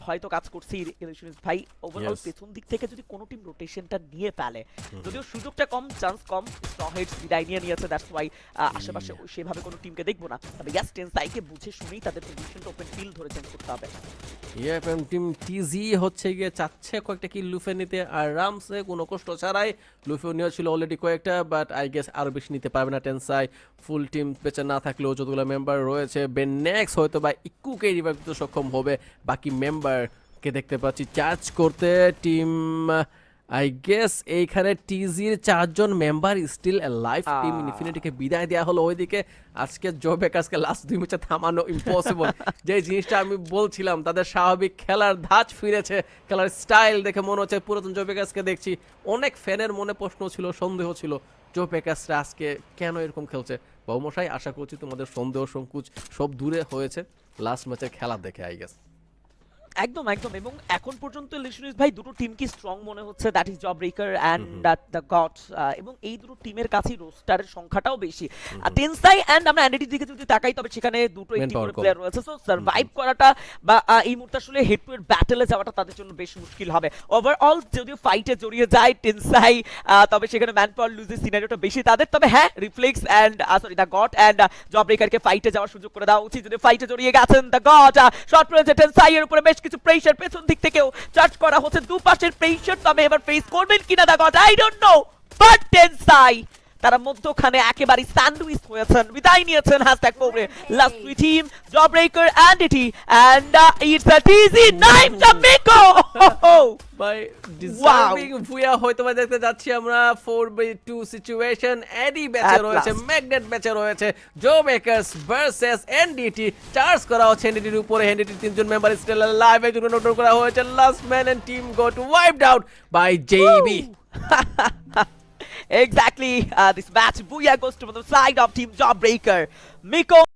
হয়তো কাজ করছে ইলিশনিস্ট ভাই ওভারঅল পেছন দিক থেকে যদি কোনো টিম রোটেশনটা নিয়ে ফেলে যদিও সুযোগটা কম চান্স কম স্ট্রং হেডস বিদায় নিয়ে নিয়েছে দ্যাটস ওয়াই আশেপাশে সেভাবে কোনো টিমকে দেখবো না তবে ইয়াস টেনসাইকে বুঝে শুনেই তাদের পজিশনটা ওপেন ফিল্ড ধরে চেঞ্জ করতে হবে ইএফএম টিম টিজি হচ্ছে গিয়ে চাচ্ছে কয়েকটা কিল লুফে নিতে আরামসে কোনো কষ্ট ছাড়াই লুফে নিয়েছিল অলরেডি কয়েকটা বাট আই গেস আরও বেশি নিতে পারবে না টেনসাই ফুল টিম বেঁচে না থাকলেও যতগুলো মেম্বার রয়েছে বেনেক্স হয়তো বা ইকুকে রিভাইভ দিতে সক্ষম হবে বাকি মেম্বারকে দেখতে পাচ্ছি চার্জ করতে টিম আই গেস এইখানে টিজির 4 জন মেম্বার স্টিল লাইফ টিম ইনফিনিটিকে বিদায় দেওয়া হলো ওইদিকে আজকে জো বেকার্সকে লাস্ট 2 ম্যাচে থামানো ইম্পসিবল যে জিনিসটা আমি বলছিলাম তাদের স্বাভাবিক খেলার ধাঁচ ফিরেছে খেলার স্টাইল দেখে মনে হচ্ছে পুরাতন জো বেকার্সকে দেখছি অনেক ফ্যানের মনে প্রশ্ন ছিল সন্দেহ ছিল জো বেকার্সরা আজকে কেন এরকম খেলছে বাবুমশাই আশা করছি তোমাদের সন্দেহ সংকুচ সব দূরে হয়েছে লাস্ট ম্যাচের খেলা দেখে আই গেস একদম একদম এবং এখন পর্যন্ত লিশনিস ভাই দুটো টিম কি স্ট্রং মনে হচ্ছে that is job breaker and the gods এবং এই দুটো টিমের কাছে রোস্টারের সংখ্যাটাও বেশি টেনসাই এন্ড আমরা এনডিটির দিকে যদি তাকাই তবে সেখানে দুটো টিম প্লেয়ার রয়েছে সো সার্ভাইভ করাটা বা এই মুহূর্তে আসলে হেড টু হেড ব্যাটলে যাওয়াটা তাদের জন্য বেশ মুশকিল হবে ওভারঅল যদিও ফাইটে জড়িয়ে যায় টেনসাই তবে সেখানে ম্যান পাওয়ার লুজের সিনারিওটা বেশি তাদের তবে হ্যাঁ reflex and sorry the God and job ব্রেকারকে ফাইটে যাওয়ার সুযোগ করে দেওয়া উচিত যদি ফাইটে জড়িয়ে গেছেন দ্য গড শর্ট রয়েছে টেনসাই এর উপরে বেশ কিছু প্রেসার পেছন দিক থেকেও চার্জ করা হচ্ছে দুপাশের প্রেসার তবে এবার ফেস করবেন কিনা the God I don't know but টেনসাই তারা মধ্যখানে একেবারে স্যান্ডউইচ হয়েছেন বিদায় নিয়েছেন হ্যাশট্যাগ করে last three team job breaker and ET and it's a TG নাইম জামিকো বাই ডিজার্ভিং ভুয়া হয়তো বা দেখতে যাচ্ছি আমরা 4-2 সিচুয়েশন এডি ব্যাচে রয়েছে ম্যাগনেট ব্যাচে রয়েছে জো বেকার্স ভার্সেস এনডিটি চার্জ করা হচ্ছে এনডিটির উপরে এনডিটির তিনজন মেম্বার স্টিল লাইভ এর জন্য নোট করা হয়েছে last man and team got wiped out by JB Exactly, this match Booyah goes to the side of Team Jawbreaker. Miko